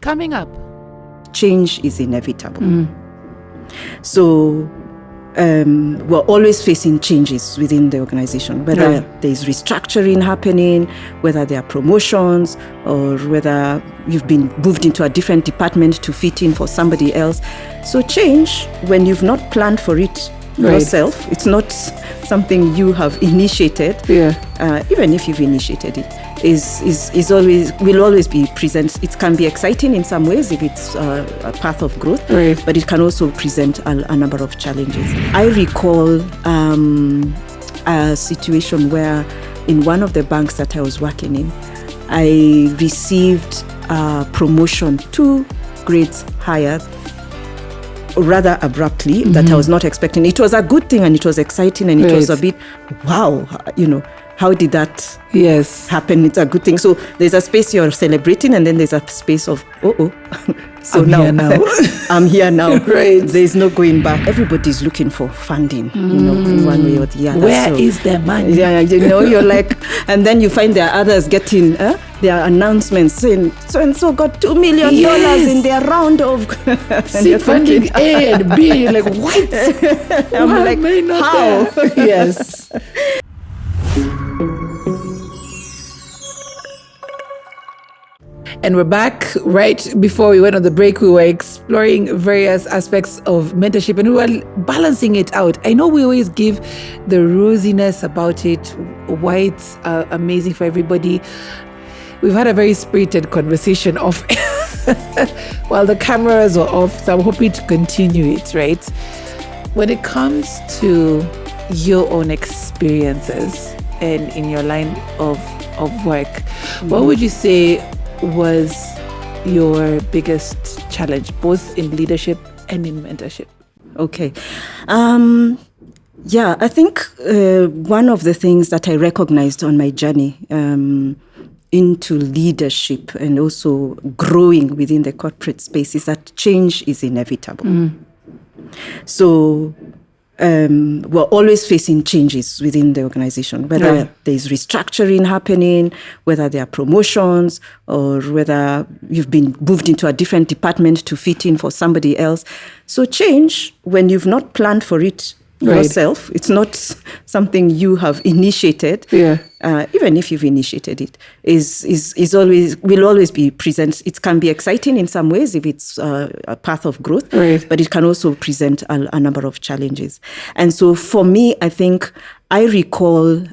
Coming up, change is inevitable. So we're always facing changes within the organization, whether there's restructuring happening, whether there are promotions, or whether you've been moved into a different department to fit in for somebody else. So change, when you've not planned for it yourself, it's not something you have initiated, even if you've initiated it, will always be present. It can be exciting in some ways if it's a path of growth, but it can also present a number of challenges. I recall a situation where in one of the banks that I was working in, I received a promotion 2 grades higher, rather abruptly, that I was not expecting. It was a good thing and it was exciting and it was a bit, wow, how did that happen? It's a good thing. So there's a space you're celebrating, and then there's a space of, so I'm here now. There's no going back. Everybody's looking for funding, in one way or the other. Where is the money? You're like, and then you find there are others getting their announcements saying so-and-so got $2 million in their round of seed funding A and B. You're like, what? I'm like, how? Yes. And we're back. Right before we went on the break, we were exploring various aspects of mentorship and we were balancing it out. I know we always give the rosiness about it, why it's amazing for everybody. We've had a very spirited conversation off while the cameras were off, so I'm hoping to continue it, right? When it comes to your own experiences and in your line of work, what would you say was your biggest challenge, both in leadership and in mentorship? Okay. I think one of the things that I recognized on my journey into leadership and also growing within the corporate space is that change is inevitable. So we're always facing changes within the organization, whether there's restructuring happening, whether there are promotions, or whether you've been moved into a different department to fit in for somebody else. So change, when you've not planned for it yourself, it's not something you have initiated, even if you've initiated it, will always be present. It can be exciting in some ways if it's a path of growth, but it can also present a number of challenges. And so for me, I think I recall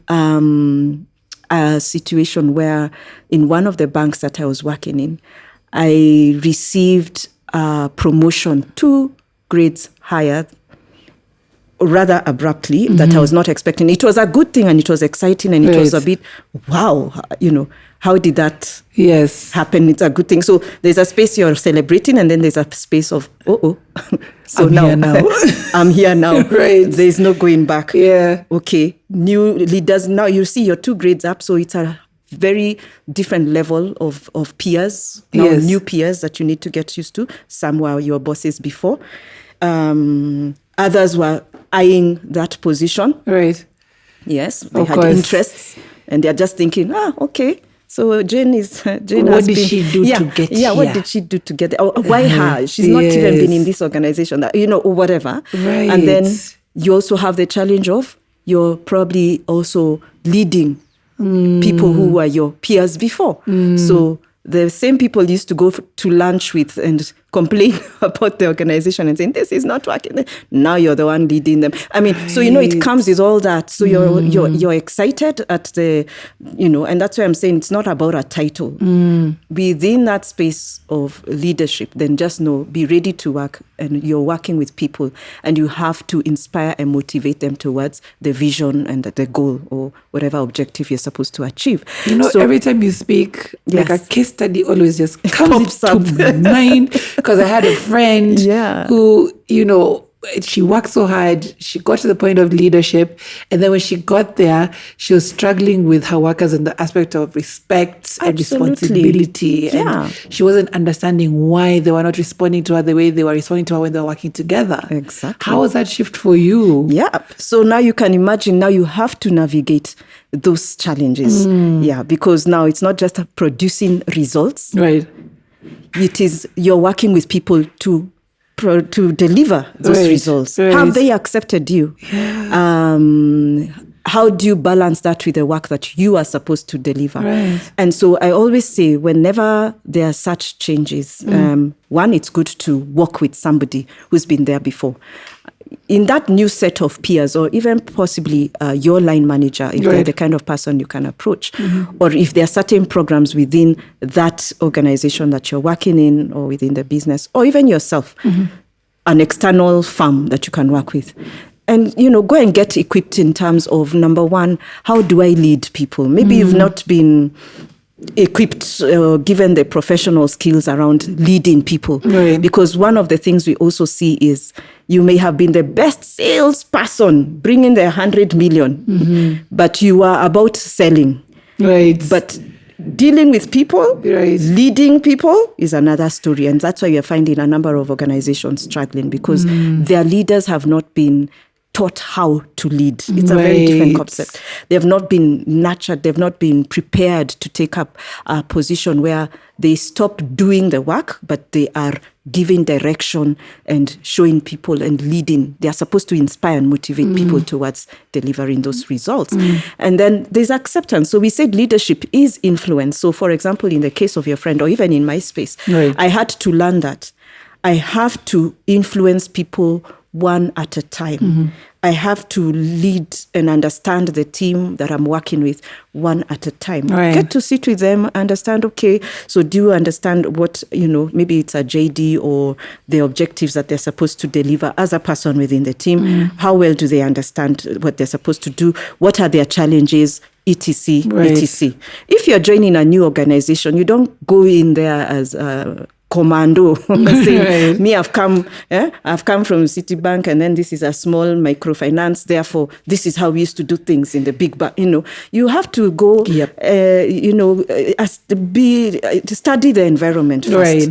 a situation where in one of the banks that I was working in, I received a promotion 2 grades higher, rather abruptly, that I was not expecting. It was a good thing and it was exciting and it was a bit, wow, how did that happen? It's a good thing. So there's a space you're celebrating, and then there's a space of, so I'm here now. There's no going back. Okay, new leaders. Now you see you're 2 grades up, so it's a very different level of peers, new peers that you need to get used to. Some were your bosses before. Others were eyeing that position. Yes, they had interests, and they're just thinking, okay. So Jane what did she do to get here? What did she do to get there? Or why her? She's not even been in this organization, or whatever. And then you also have the challenge of you're probably also leading people who were your peers before. So the same people used to go to lunch with and complain about the organization and saying, this is not working. Now you're the one leading them. I mean, so, it comes with all that. So you're excited at the, and that's why I'm saying it's not about a title. Within that space of leadership, then just be ready to work, and you're working with people and you have to inspire and motivate them towards the vision and the goal or whatever objective you're supposed to achieve. So every time you speak, like a case study always just comes to mind. Because I had a friend who, she worked so hard. She got to the point of leadership. And then when she got there, she was struggling with her workers in the aspect of respect and responsibility. And she wasn't understanding why they were not responding to her the way they were responding to her when they were working together. Exactly. How was that shift for you? So now you can imagine, now you have to navigate those challenges. Because now it's not just producing results. you're working with people to deliver those results. Right. Have they accepted you? Yeah. How do you balance that with the work that you are supposed to deliver? Right. And so I always say, whenever there are such changes, one, it's good to work with somebody who's been there before. In that new set of peers, or even possibly your line manager, if they're the kind of person you can approach, or if there are certain programs within that organization that you're working in, or within the business, or even yourself, an external firm that you can work with. And, go and get equipped in terms of, number one, how do I lead people? Maybe you've not been equipped, given the professional skills around leading people. Right. Because one of the things we also see is you may have been the best salesperson, bringing the 100 million, but you are about selling. Right. But dealing with people, right, leading people is another story. And that's why you're finding a number of organizations struggling, because their leaders have not been taught how to lead. It's a very different concept. They've not been nurtured. They've not been prepared to take up a position where they stopped doing the work, but they are giving direction and showing people and leading. They are supposed to inspire and motivate people towards delivering those results. And then there's acceptance. So we said leadership is influence. So for example, in the case of your friend, or even in my space, I had to learn that I have to influence people one at a time. I have to lead and understand the team that I'm working with one at a time. Right. Get to sit with them, understand, okay, so do you understand what, maybe it's a JD or the objectives that they're supposed to deliver as a person within the team. How well do they understand what they're supposed to do? What are their challenges? etc. etc. If you're joining a new organization, you don't go in there as a commando saying, me, I've come from Citibank, and then this is a small microfinance, therefore this is how we used to do things in the big bank. You have to go to study the environment first.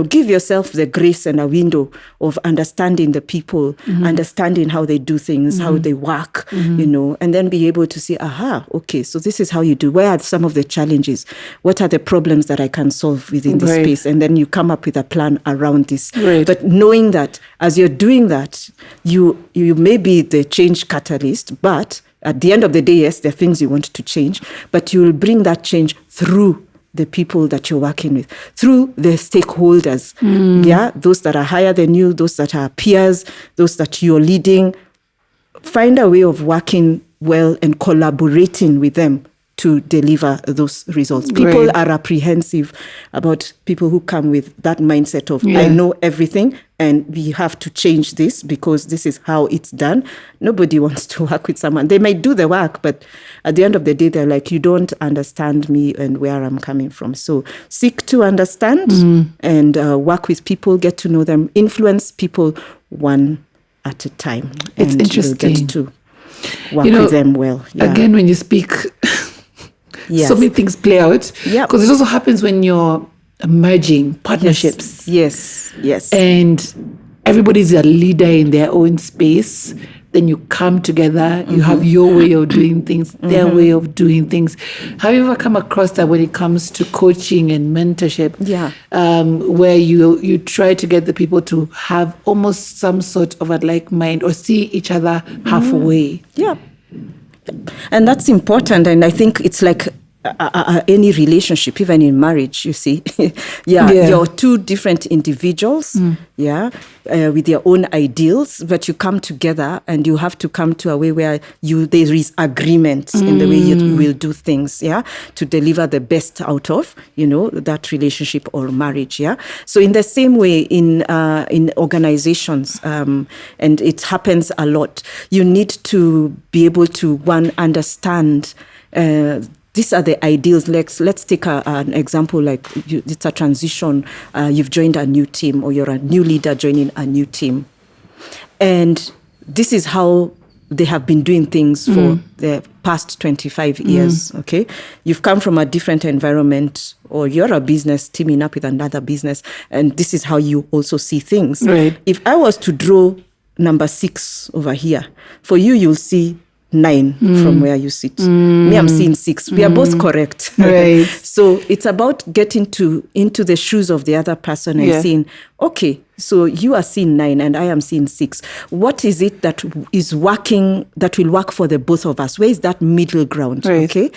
Give yourself the grace and a window of understanding the people, understanding how they do things, how they work, and then be able to say, okay, so this is how you do. Where are some of the challenges? What are the problems that I can solve within this space? And then you come up with a plan around this. But knowing that as you're doing that, you may be the change catalyst, but at the end of the day, yes, there are things you want to change, but you will bring that change through the people that you're working with, through the stakeholders. Those that are higher than you, those that are peers, those that you're leading. Find a way of working well and collaborating with them to deliver those results. People are apprehensive about people who come with that mindset of, I know everything and we have to change this because this is how it's done. Nobody wants to work with someone. They might do the work, but at the end of the day, they're like, you don't understand me and where I'm coming from. So seek to understand and work with people, get to know them, influence people one at a time. It's interesting. Get to work with them well. Again, when you speak... So many things play out. Because it also happens when you're merging partnerships. Yes. And everybody's a leader in their own space. Then you come together, you have your way of doing things, their way of doing things. Have you ever come across that when it comes to coaching and mentorship? Where you try to get the people to have almost some sort of a like mind or see each other halfway. And that's important. And I think it's like any relationship, even in marriage, you see. You're two different individuals, with their own ideals, but you come together and you have to come to a way where there is agreement in the way you will do things, to deliver the best out of, that relationship or marriage, So in the same way, in organizations, and it happens a lot, you need to be able to, understand these are the ideals. Let's take an example, like it's a transition. You've joined a new team, or you're a new leader joining a new team. And this is how they have been doing things for the past 25 years, okay? You've come from a different environment, or you're a business teaming up with another business, and this is how you also see things. If I was to draw number 6 over here, for you, you'll see 9 from where you sit. Me, I'm seeing 6. We are both correct. So it's about getting into the shoes of the other person and saying, okay, so you are seeing 9 and I am seeing 6. What is it that is working, that will work for the both of us? Where is that middle ground? Right. Okay.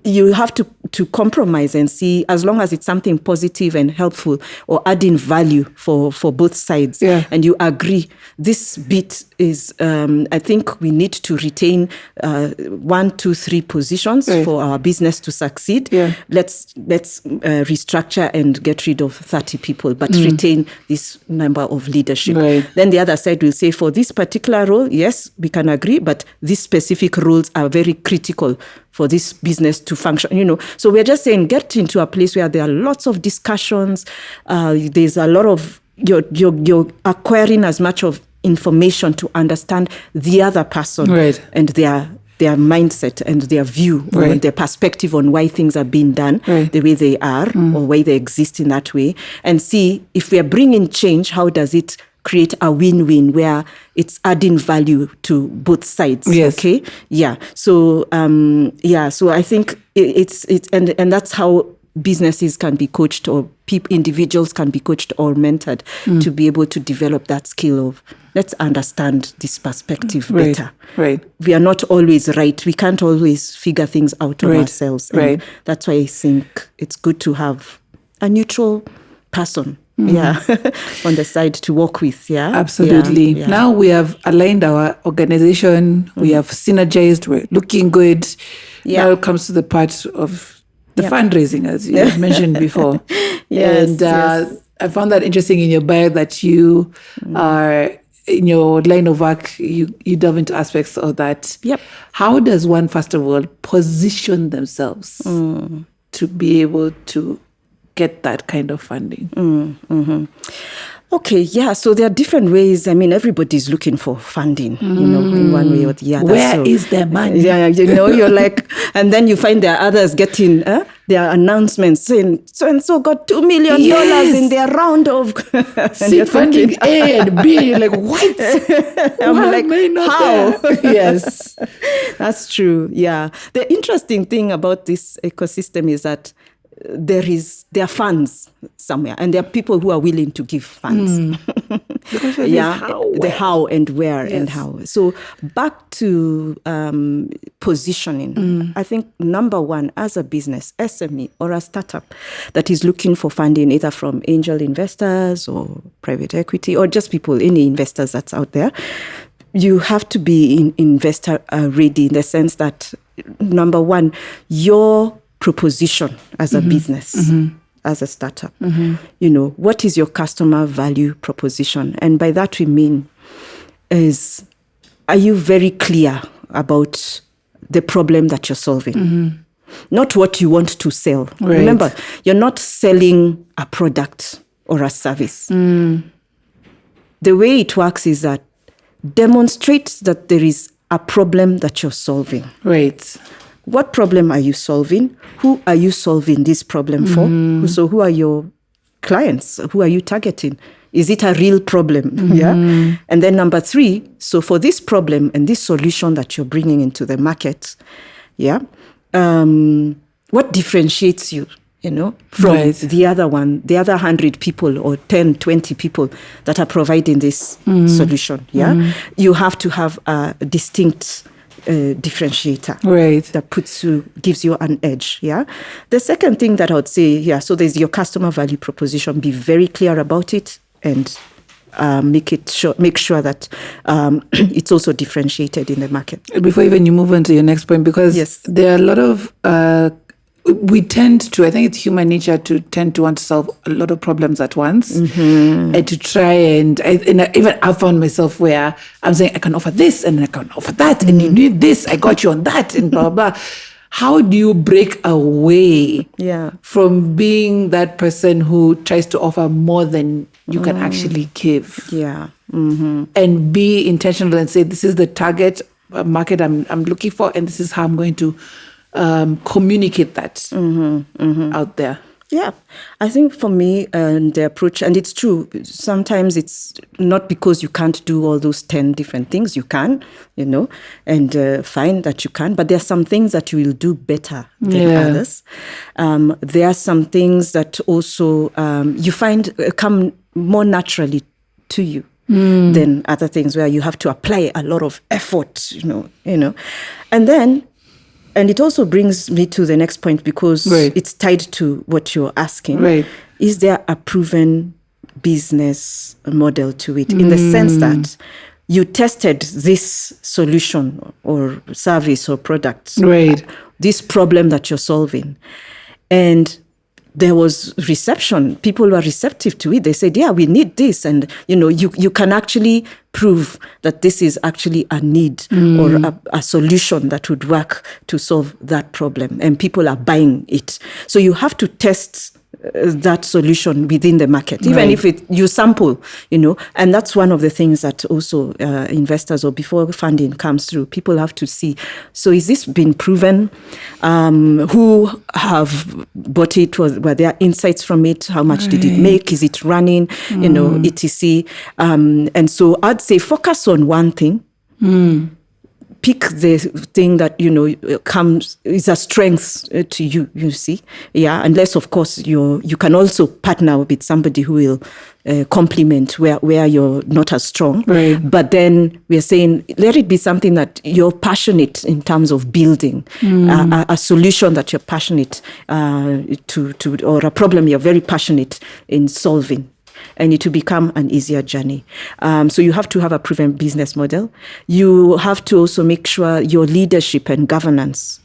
You have to compromise and see, as long as it's something positive and helpful or adding value for both sides. Yeah. And you agree, this bit is, I think we need to retain 1, 2, 3 positions for our business to succeed. Yeah. Let's restructure and get rid of 30 people, but retain this number of leadership. Right. Then the other side will say, for this particular role, yes, we can agree, but these specific roles are very critical for this business to function. So we're just saying, get into a place where there are lots of discussions. There's a lot of, you're acquiring as much of information to understand the other person and their mindset and their view or their perspective on why things are being done the way they are or why they exist in that way, and see if we are bringing change, how does it create a win-win where it's adding value to both sides. Yes. Okay. Yeah. So so I think it's and that's how businesses can be coached, or individuals can be coached or mentored to be able to develop that skill of, let's understand this perspective better. Right. We are not always right. We can't always figure things out on ourselves. And that's why I think it's good to have a neutral person on the side to work with. Yeah. Absolutely. Yeah. Now we have aligned our organization. We have synergized. We're looking good. Yeah. Now it comes to the part of the fundraising, as you mentioned before. Yes, And I found that interesting in your bio that you are, in your line of work, you delve into aspects of that. Yep. How does one, first of all, position themselves to be able to get that kind of funding? Okay, yeah. So there are different ways. I mean, everybody's looking for funding, in one way or the other. Where is their money? Yeah, you're like, and then you find there are others getting their announcements saying so-and-so got $2 million in their round of seed funding A and B. You're like, what? I'm like, how? Yes. That's true. Yeah. The interesting thing about this ecosystem is that there are funds somewhere, and there are people who are willing to give funds. The how and where and how. So back to positioning. I think number one, as a business, SME or a startup that is looking for funding, either from angel investors or private equity or just people, any investors that's out there, you have to be investor ready, in the sense that, number one, your proposition as a business, as a startup. What is your customer value proposition? And by that we mean are you very clear about the problem that you're solving? Not what you want to sell. Right. Remember, you're not selling a product or a service. The way it works is that demonstrate that there is a problem that you're solving. Right. What problem are you solving? Who are you solving this problem for? So who are your clients? Who are you targeting? Is it a real problem? Yeah. And then number 3, so for this problem and this solution that you're bringing into the market, what differentiates you, from the other one, the other 100 people or 10, 20 people that are providing this solution? Yeah. You have to have a distinct differentiator that gives you an edge. Yeah. The second thing that I would say, so there's your customer value proposition. Be very clear about it and make sure that it's also differentiated in the market. Before even you move on to your next point, because there are a lot of we tend to, I think it's human nature to tend to want to solve a lot of problems at once and to try and even I found myself where I'm saying I can offer this and I can offer that and you need this, I got you on that and blah, blah. How do you break away from being that person who tries to offer more than you can actually give? Yeah. And be intentional and say, this is the target market I'm looking for and this is how I'm going to communicate that out there. Yeah, I think for me, the approach, and it's true, sometimes it's not because you can't do all those 10 different things. You can, and find that you can, but there are some things that you will do better than others. There are some things that also you find come more naturally to you. Than other things where you have to apply a lot of effort, and it also brings me to the next point, because it's tied to what you're asking. Right. Is there a proven business model to it, in the sense that you tested this solution or service or product, this problem that you're solving, and there was reception. People were receptive to it. They said, yeah, we need this. And, you can actually prove that this is actually a need or a solution that would work to solve that problem. And people are buying it. So you have to test that solution within the market, even if you sample, and that's one of the things that also investors, or before funding comes through, people have to see. So is this been proven? Who have bought it? Were there insights from it? How much did it make? Is it running? etc. And so I'd say focus on one thing. Pick the thing that is a strength to you. You see, unless of course you can also partner with somebody who will complement where you're not as strong. But then we are saying, let it be something that you're passionate in terms of building, a solution that you're passionate to, or a problem you're very passionate in solving. And it will become an easier journey. So you have to have a proven business model. You have to also make sure your leadership and governance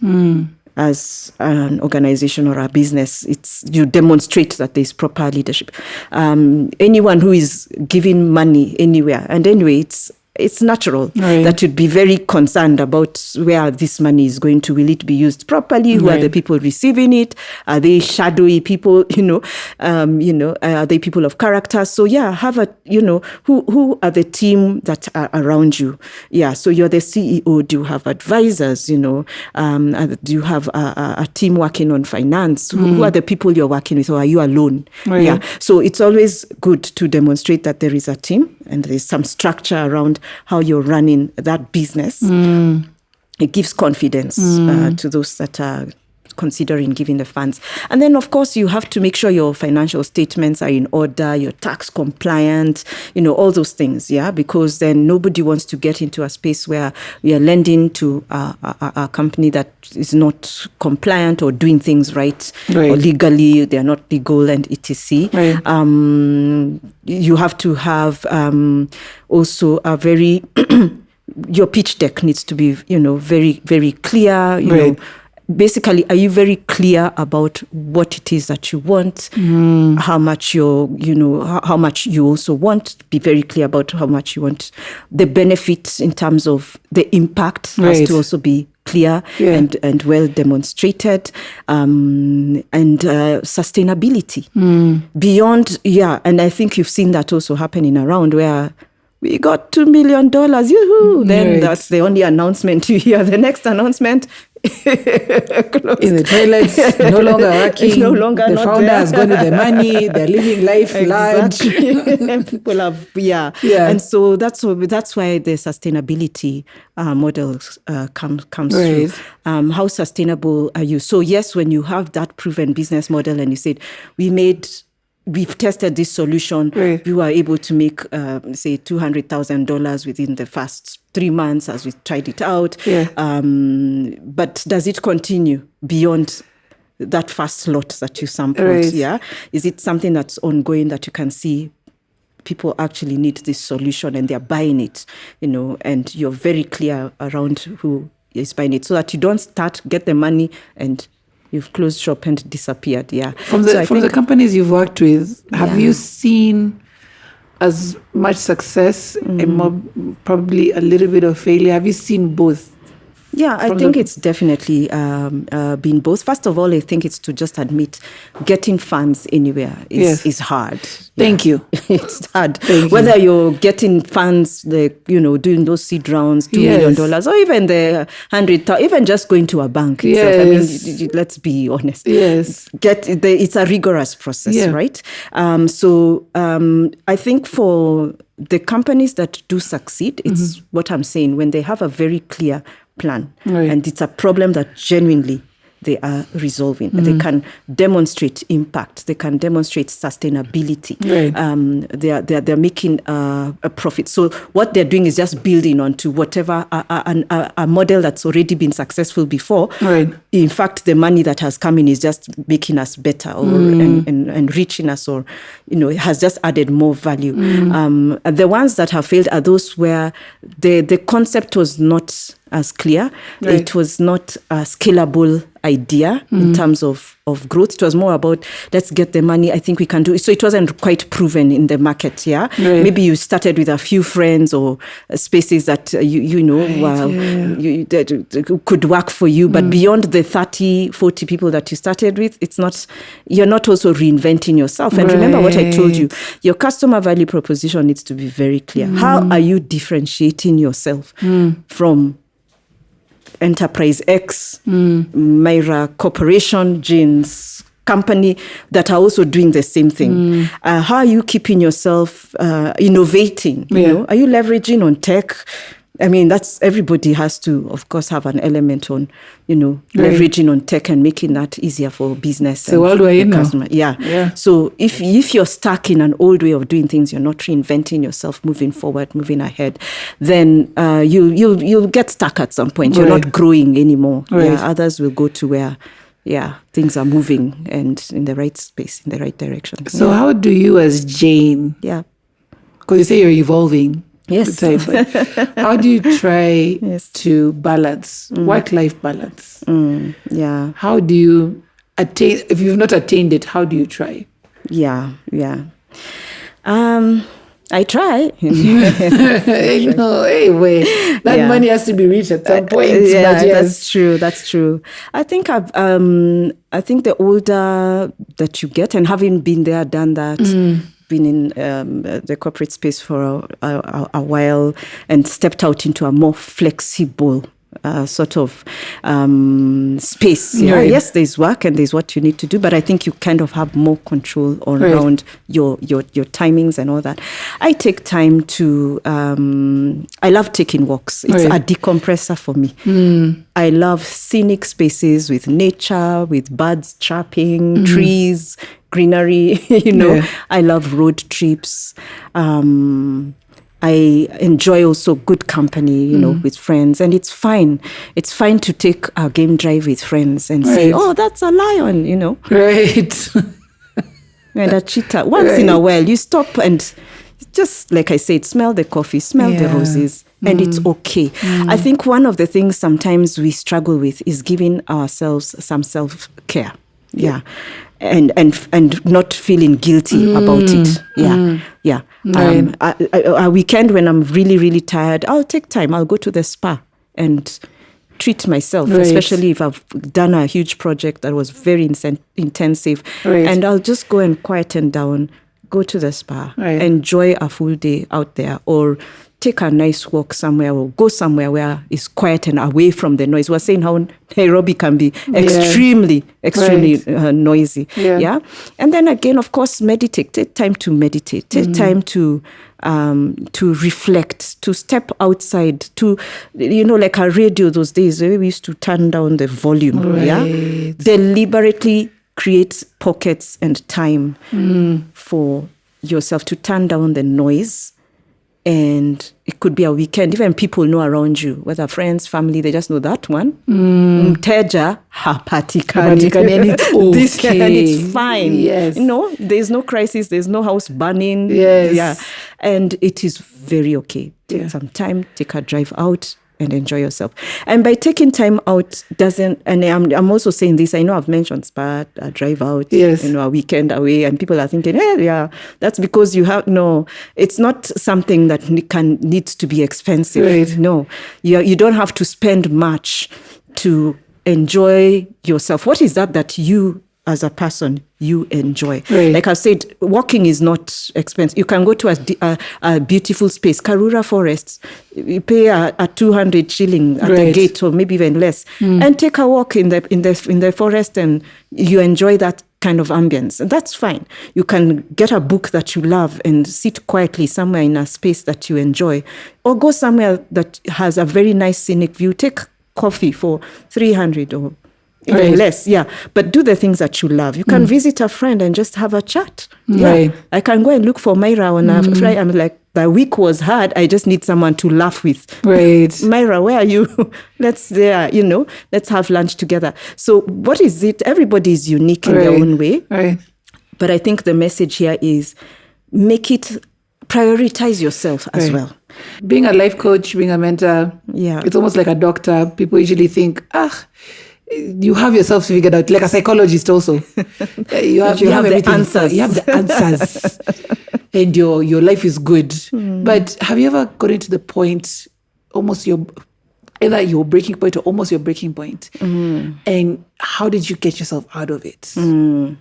as an organization or a business, you demonstrate that there's proper leadership. Anyone who is giving money anywhere, and anyway, it's natural that you'd be very concerned about where this money is going to. Will it be used properly? Who are the people receiving it? Are they shadowy people? Are they people of character? So have who are the team that are around you? So you're the CEO. Do you have advisors? Do you have a team working on finance? Who are the people you're working with, or are you alone? So it's always good to demonstrate that there is a team and there's some structure around how you're running that business. It gives confidence to those that are considering giving the funds. And then, of course, you have to make sure your financial statements are in order, you're tax compliant, all those things, because then nobody wants to get into a space where we are lending to a company that is not compliant or doing things right. Or legally, they're not legal, and etc. You have to have also a very your pitch deck needs to be very, very clear. Basically, are you very clear about what it is that you want? How much how much you also want? Be very clear about how much you want. The benefits in terms of the impact has to also be clear and well demonstrated, and sustainability beyond. And I think you've seen that also happening around where we got $2 million. Yoo-hoo! Then that's the only announcement you hear. The next announcement, in the toilets, no longer working. No longer the founder has gone with the money. They're living life large. People have, and so that's why the sustainability model comes through. How sustainable are you? So yes, when you have that proven business model, and you said we've tested this solution. We were able to make, say, $200,000 within the first 3 months as we tried it out. But does it continue beyond that first lot that you sampled? Is it something that's ongoing that you can see people actually need this solution and they're buying it, and you're very clear around who is buying it, so that you don't get the money and you've closed shop and disappeared. From the companies you've worked with, have you seen as much success and probably a little bit of failure? Have you seen both? Yeah, I think it's definitely been both. First of all, I think it's to just admit getting funds anywhere is hard. Thank you. It's hard. Whether you're getting funds, doing those seed rounds, $2 million, or even the 100,000, even just going to a bank itself. I mean, let's be honest. Yes. It's a rigorous process, right? So I think for the companies that do succeed, it's what I'm saying, when they have a very clear plan, and it's a problem that genuinely they are resolving. They can demonstrate impact. They can demonstrate sustainability. They're making a profit. So what they're doing is just building onto whatever a model that's already been successful before. In fact, the money that has come in is just making us better or and reaching us, or it has just added more value. The ones that have failed are those where the concept was not as clear. It was not a scalable idea in terms of growth. It was more about, let's get the money, I think we can do it. So it wasn't quite proven in the market, Maybe you started with a few friends or spaces that that could work for you. But beyond the 30, 40 people that you started with, you're not also reinventing yourself. And remember what I told you, your customer value proposition needs to be very clear. How are you differentiating yourself from Enterprise X, Myra Corporation, Jane's company that are also doing the same thing? How are you keeping yourself innovating? Are you leveraging on tech? I mean, that's everybody has to, of course, have an element on, leveraging on tech and making that easier for business. So what do I know? Yeah. So if you're stuck in an old way of doing things, you're not reinventing yourself, moving forward, moving ahead, then you'll get stuck at some point. You're not growing anymore. Others will go to where things are moving and in the right space, in the right direction. So how do you as Jane, because you say you're evolving, yes, how do you try to balance work-life balance? How do you attain, if you've not attained it, how do you try? I try. That money has to be reached at some point. That's true. I think the older that you get, and having been there, done that, been in the corporate space for a while and stepped out into a more flexible sort of space. Yes, there's work and there's what you need to do, but I think you kind of have more control around your timings and all that. I take time to, I love taking walks. It's a decompressor for me. I love scenic spaces with nature, with birds chirping, trees, greenery, I love road trips. I enjoy also good company, with friends. And it's fine. It's fine to take a game drive with friends and say, oh, that's a lion, Right. And a cheetah. Once in a while, you stop and just, like I said, smell the coffee, smell the roses, and it's okay. I think one of the things sometimes we struggle with is giving ourselves some self-care. And not feeling guilty about it. A weekend when I'm really, really tired, I'll take time. I'll go to the spa and treat myself, especially if I've done a huge project that was very intensive. And I'll just go and quieten down, go to the spa, enjoy a full day out there, or take a nice walk somewhere, or go somewhere where it's quiet and away from the noise. We're saying how Nairobi can be extremely noisy. And then again, of course, meditate. Take time to meditate. Take time to reflect, to step outside, to, like a radio those days, we used to turn down the volume. Deliberately create pockets and time for yourself to turn down the noise. And it could be a weekend. Even people know around you, whether friends, family, they just know that one. Mteja hapatikani. And it's fine. Yes. There's no crisis. There's no house burning. And it is very okay. Take some time, take a drive out and enjoy yourself. And by taking time out and I'm also saying this, I know I've mentioned spa, a drive out, yes, a weekend away, and people are thinking, that's because it's not something that needs to be expensive. Right. No, you don't have to spend much to enjoy yourself. What is that you as a person you enjoy? Right. Like I said, walking is not expensive. You can go to a beautiful space, Karura Forests. You pay a 200 shilling at the gate, or maybe even less, and take a walk in the forest, and you enjoy that kind of ambience. And that's fine. You can get a book that you love and sit quietly somewhere in a space that you enjoy, or go somewhere that has a very nice scenic view. Take coffee for 300 or even less, but do the things that you love. You can visit a friend and just have a chat. Right. I can go and look for Myra on a flight. I'm like, the week was hard. I just need someone to laugh with. Right. Myra, where are you? Let's have lunch together. So what is it? Everybody is unique in their own way. Right. But I think the message here is prioritize yourself as well. Being a life coach, being a mentor, it's almost like a doctor. People usually think, you have yourself figured out, like a psychologist also. You have the answers. You have the answers. And your life is good. But have you ever gotten to the point, either your breaking point or almost your breaking point? And how did you get yourself out of it? Even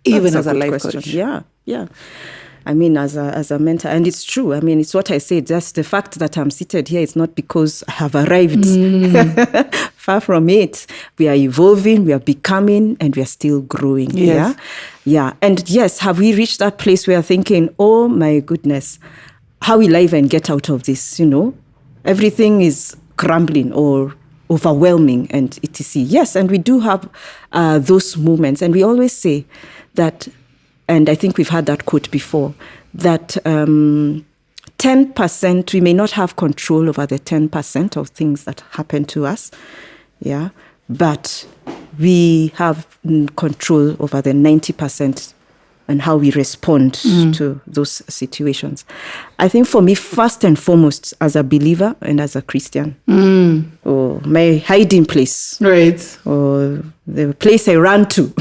as a life coach. Yeah. I mean, as a mentor, and it's true. I mean, it's what I said. Just the fact that I'm seated here, it's not because I have arrived. Far from it. We are evolving, we are becoming, and we are still growing. Yes. Yeah. And yes, have we reached that place where thinking, oh my goodness, how will I even get out of this? Everything is crumbling or overwhelming and etc. Yes, and we do have those moments. And we always say that, and I think we've had that quote before, that 10%, we may not have control over the 10% of things that happen to us, but we have control over the 90% and how we respond to those situations. I think for me, first and foremost, as a believer and as a Christian, or my hiding place, or the place I run to,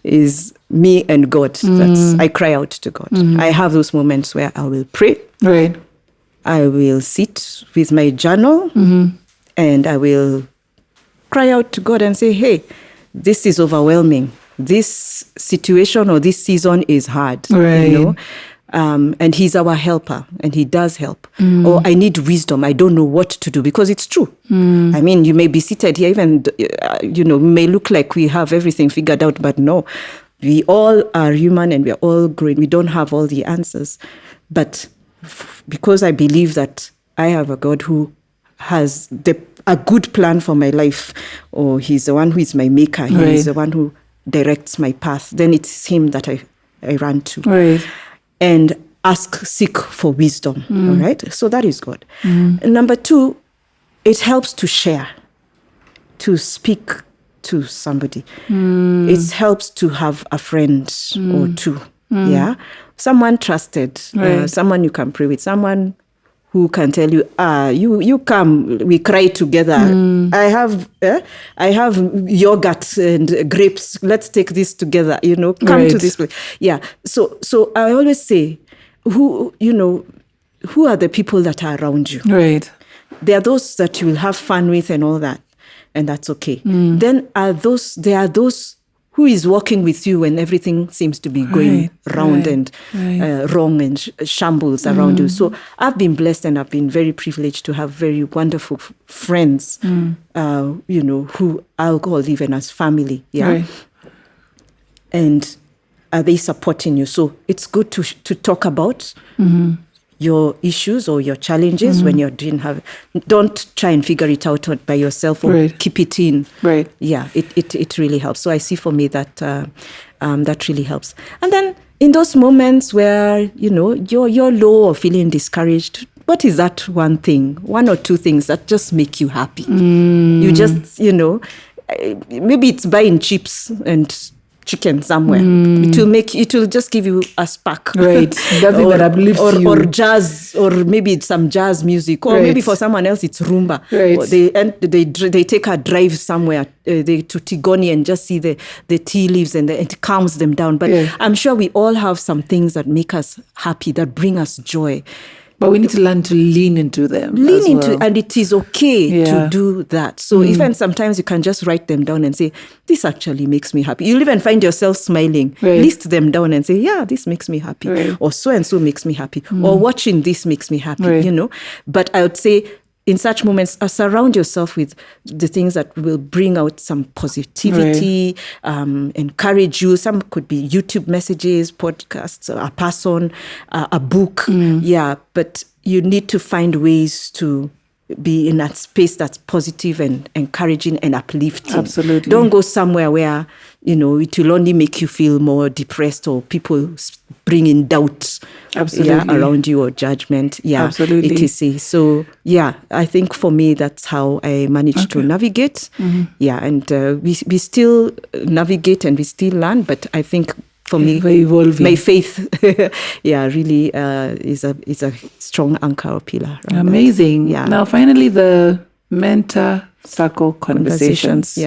is me and God. I cry out to God. I have those moments where I will pray. I will sit with my journal and I will cry out to God and say, hey, this is overwhelming. This situation or this season is hard, and he's our helper and he does help. Or I need wisdom. I don't know what to do, because it's true. I mean, you may be seated here, even, may look like we have everything figured out, but no, we all are human and we are all growing. We don't have all the answers. But because I believe that I have a God who has a good plan for my life, or he's the one who is my maker, he is the one who directs my path, then it's him that I run to. And seek for wisdom. All right? So that is God. And number two, it helps to share, to speak to somebody. It helps to have a friend or two. Someone trusted, someone you can pray with, someone who can tell you, you come, we cry together. I have yogurt and grapes. Let's take this together. Come to this place. So I always say, who are the people that are around you? There are those that you will have fun with and all that, and that's okay. Then there are those who is walking with you when everything seems to be going round and wrong and shambles around you. So I've been blessed and I've been very privileged to have very wonderful friends, who I'll call even as family. And are they supporting you? So it's good to talk about your issues or your challenges when you're don't try and figure it out by yourself or keep it in. It really helps. So I see for me that that really helps. And then in those moments where you're low or feeling discouraged, what is that one or two things that just make you happy? You just maybe it's buying chips and chicken somewhere. It will just give you a spark. Right. Something that uplifts you. Or jazz, or maybe some jazz music, or maybe for someone else it's rumba. Right. Or they take a drive somewhere to Tigoni and just see the tea leaves and it calms them down. But I'm sure we all have some things that make us happy, that bring us joy. But we need to learn to lean into them. And it is okay to do that. So even sometimes you can just write them down and say, this actually makes me happy. You'll even find yourself smiling. Right. List them down and say, yeah, this makes me happy. Right. Or so-and-so makes me happy. Or watching this makes me happy, But I would say in such moments, surround yourself with the things that will bring out some positivity, encourage you. Some could be YouTube messages, podcasts, a person, a book. But you need to find ways to be in that space that's positive and encouraging and uplifting. Absolutely. Don't go somewhere where, it will only make you feel more depressed, or people bring in doubt around you, or judgment. Absolutely. etc. So, I think for me, that's how I managed to navigate. And we still navigate and we still learn, but I think for me, my faith, really is a strong anchor or pillar. Amazing. Yeah. Now, finally, the mentor circle conversations.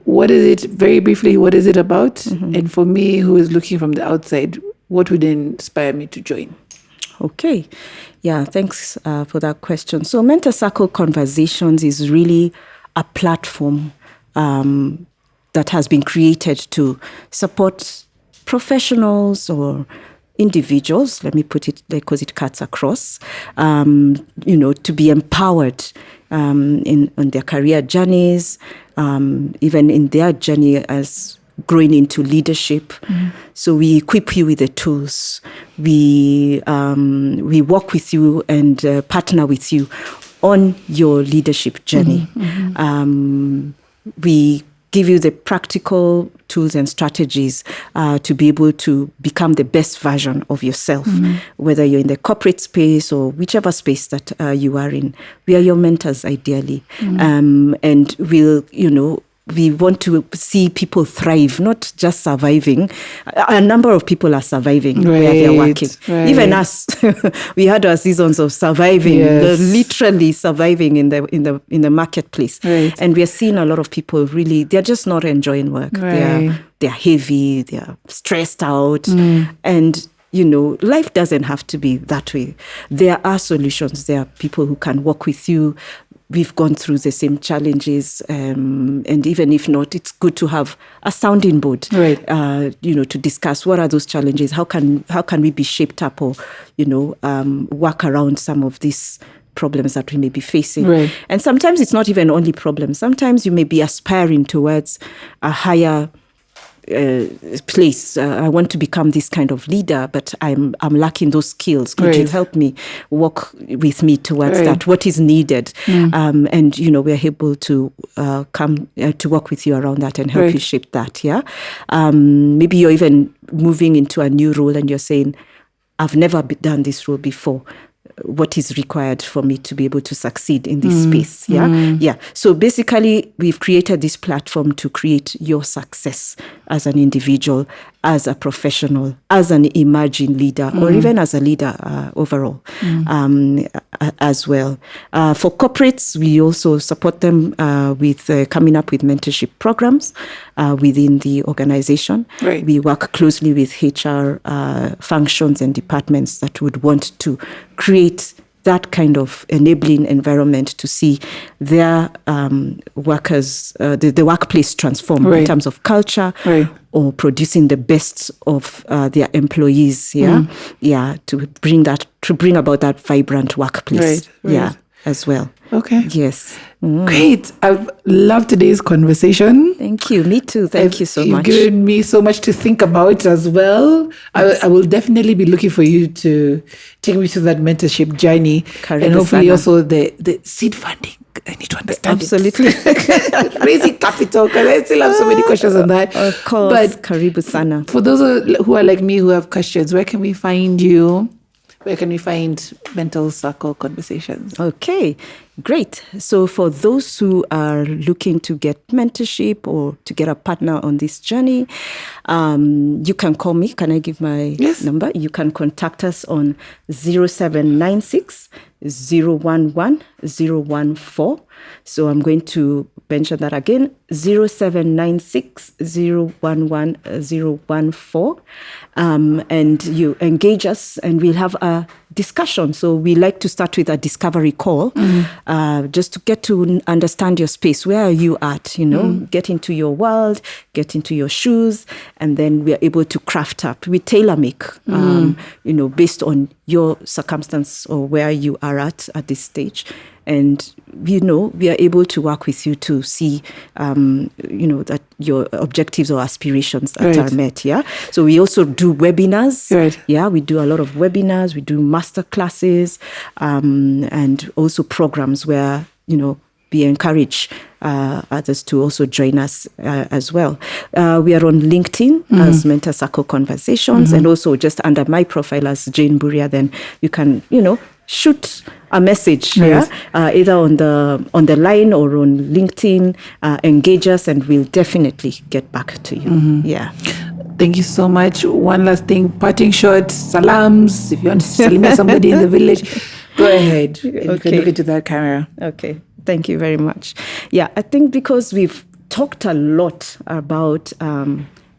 What is it, very briefly, what is it about? And for me, who is looking from the outside, what would inspire me to join? Okay. Thanks for that question. So Mentor Circle Conversations is really a platform that has been created to support professionals or individuals, let me put it because it cuts across, to be empowered on their career journeys, even in their journey as growing into leadership. So we equip you with the tools. We work with you and partner with you on your leadership journey. We give you the practical tools and strategies to be able to become the best version of yourself, whether you're in the corporate space or whichever space that you are in. We are your mentors, ideally. And we want to see people thrive, not just surviving. A number of people are surviving where they're working. Even us, we had our seasons of surviving, literally surviving in the marketplace. And we are seeing a lot of people really, they're just not enjoying work. They're heavy, they're stressed out. And life doesn't have to be that way. There are solutions. There are people who can work with you. We've gone through the same challenges, and even if not, it's good to have a sounding board, to discuss what are those challenges, how can we be shaped up, or work around some of these problems that we may be facing. And sometimes it's not even only problems. Sometimes you may be aspiring towards a higher place. I want to become this kind of leader, but I'm lacking those skills. Could you help me, work with me towards that? What is needed? And we're able to come to work with you around that and help you shape that. Maybe you're even moving into a new role and you're saying, I've never done this role before. What is required for me to be able to succeed in this space? So basically, we've created this platform to create your success as an individual, as a professional, as an emerging leader, or even as a leader overall as well. For corporates, we also support them with coming up with mentorship programs within the organization. We work closely with HR functions and departments that would want to create that kind of enabling environment to see their workers, the workplace transform in terms of culture, or producing the best of their employees. To bring about that vibrant workplace. As well. Okay. Yes. Great. I've loved today's conversation. Thank you. Me too. Thank you so much. You've given me so much to think about as well. I will definitely be looking for you to take me through that mentorship journey. And hopefully also the seed funding. I need to understand Absolutely. Raising capital, because I still have so many questions on that. Of course. But Karibu sana. For those who are like me who have questions, where can we find you? where can we find Mental Circle Conversations? Okay, great. So for those who are looking to get mentorship or to get a partner on this journey, you can call me. Can I give my number? You can contact us on 0796 011 014. So I'm going to mention that again, 0796 011 014. And you engage us and we'll have a discussion. So we like to start with a discovery call, just to get to understand your space. Where are you at? Get into your world, get into your shoes, and then we are able to craft up. We tailor make, based on your circumstance or where you are at this stage. And, we are able to work with you to see, that your objectives or aspirations that are met. Yeah. So we also do webinars. Right. Yeah. We do a lot of webinars. We do master classes, and also programs where, we encourage others to also join us as well. We are on LinkedIn as Mentor Circle Conversations, and also just under my profile as Jane Mburia. Then you can, shoot a message, either on the line or on LinkedIn. Engage us, and we'll definitely get back to you. Yeah. Thank you so much. One last thing, parting shot, salams. If you want to salam somebody in the village, go ahead. You can look into that camera. Okay. Thank you very much. Yeah, I think because we've talked a lot about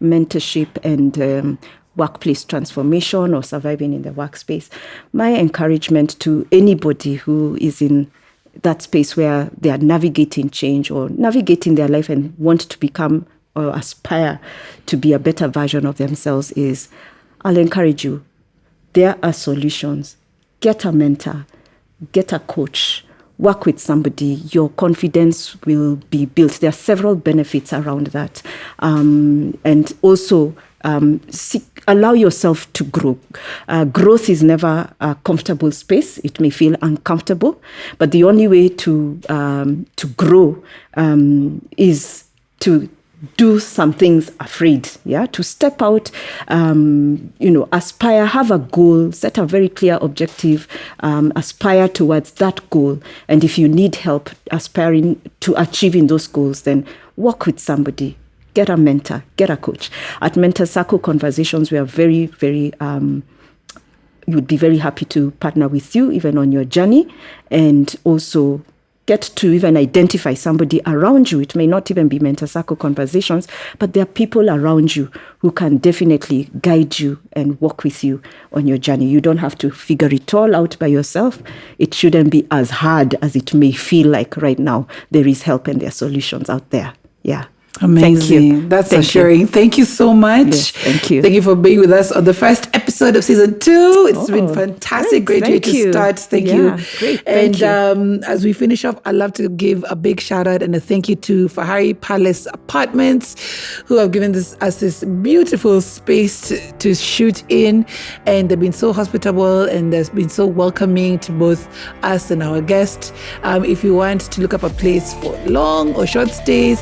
mentorship and workplace transformation or surviving in the workspace, my encouragement to anybody who is in that space where they are navigating change or navigating their life and want to become or aspire to be a better version of themselves is, I'll encourage you. There are solutions. Get a mentor, get a coach, work with somebody. Your confidence will be built. There are several benefits around that. And also, allow yourself to grow. Growth is never a comfortable space. It may feel uncomfortable, but the only way to grow is to do some things afraid, to step out, aspire, have a goal, set a very clear objective, aspire towards that goal. And if you need help aspiring to achieving those goals, then work with somebody. Get a mentor, get a coach. At Mentor Circle Conversations, we are very, very, we would be very happy to partner with you, even on your journey, and also get to even identify somebody around you. It may not even be Mentor Circle Conversations, but there are people around you who can definitely guide you and walk with you on your journey. You don't have to figure it all out by yourself. It shouldn't be as hard as it may feel like right now. There is help and there are solutions out there. Yeah. Amazing. Thank you. That's assuring. Thank you so much. Yes, thank you. Thank you for being with us on the first episode of season 2. It's been fantastic. Great way to start. Thank you. Great. And as we finish off, I'd love to give a big shout out and a thank you to Fahari Palace Apartments, who have given us this beautiful space to shoot in. And they've been so hospitable and they've been so welcoming to both us and our guests. If you want to look up a place for long or short stays,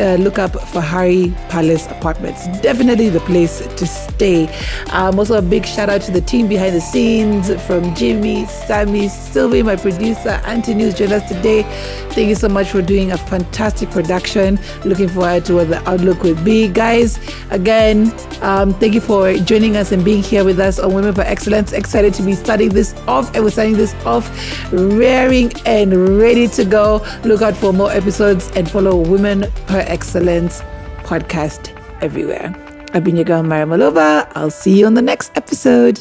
look up Fahari Palace Apartments. Definitely the place to stay. Also a big shout out to the team behind the scenes, from Jimmy, Sammy, Sylvie, my producer, Anthony, who's joined us today. Thank you so much for doing a fantastic production. Looking forward to what the outlook will be. Guys, again, thank you for joining us and being here with us on Women for Excellence. Excited to be starting this off, and we're starting this off raring and ready to go. Look out for more episodes and follow Women per Excellence podcast everywhere. I've been your girl, Myra Maloba. I'll see you on the next episode.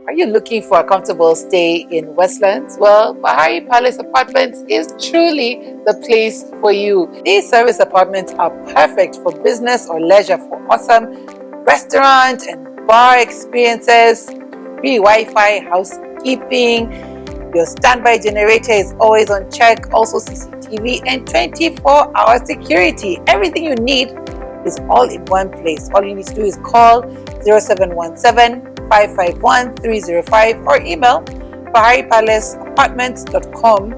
Are you looking for a comfortable stay in Westlands? Well, Fahari Palace Apartments is truly the place for you. These service apartments are perfect for business or leisure, for awesome restaurant and bar experiences, free Wi-Fi, housekeeping. Your standby generator is always on check, also CCTV and 24-hour security. Everything you need is all in one place. All you need to do is call 0717-551-305 or email faharipalaceapartments.com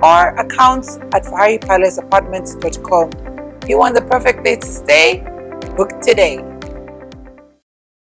or accounts@faharipalaceapartments.com. You want the perfect place to stay? Book today.